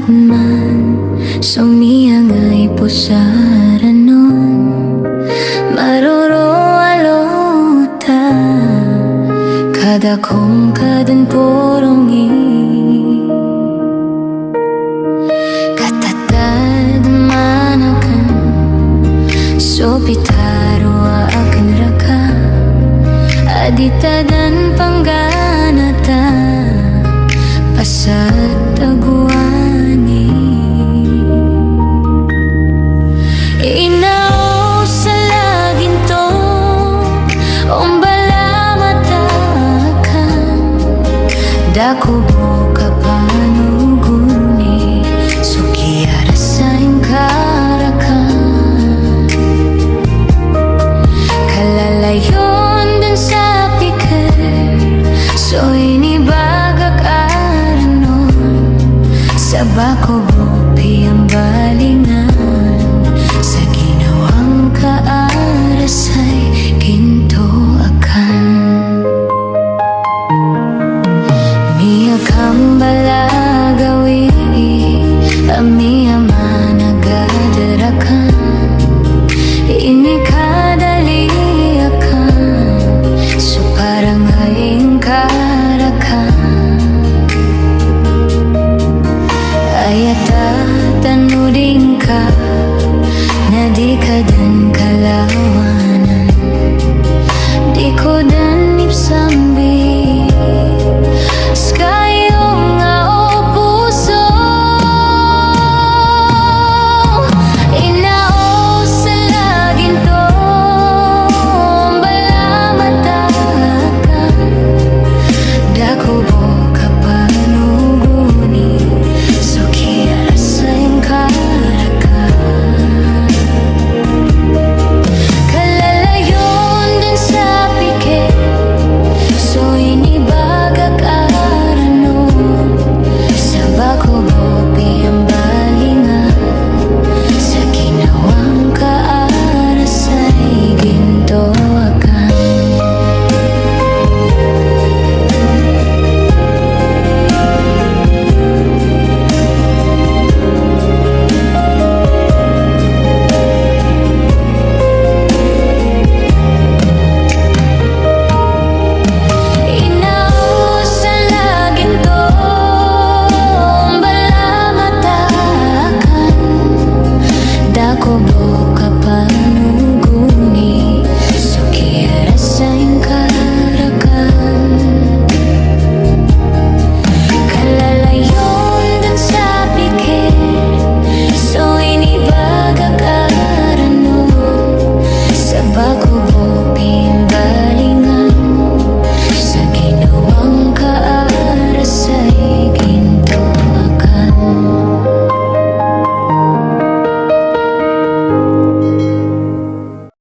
man sumiyangay pusara nun maroroalota kada kong kadan porongi katatad manakan sopitaro akan raka aditadan pangganata pasat taguani inao sa laging to ombala matakan dako boka panuguni sukiara sa ingkarakan kalalayon dun sa pikir so inibagak sa bako bupi ang balingan sa ginawang kaaras ay ginto akan miya kang balagawi amiya managadarakan ini kadali akan so parang haing karakan ayata tanudin ka na di ka dan kalawanan di ko dan ipsambi skayong nga o puso inao sa laging to bala matakan dako boka panuguni ko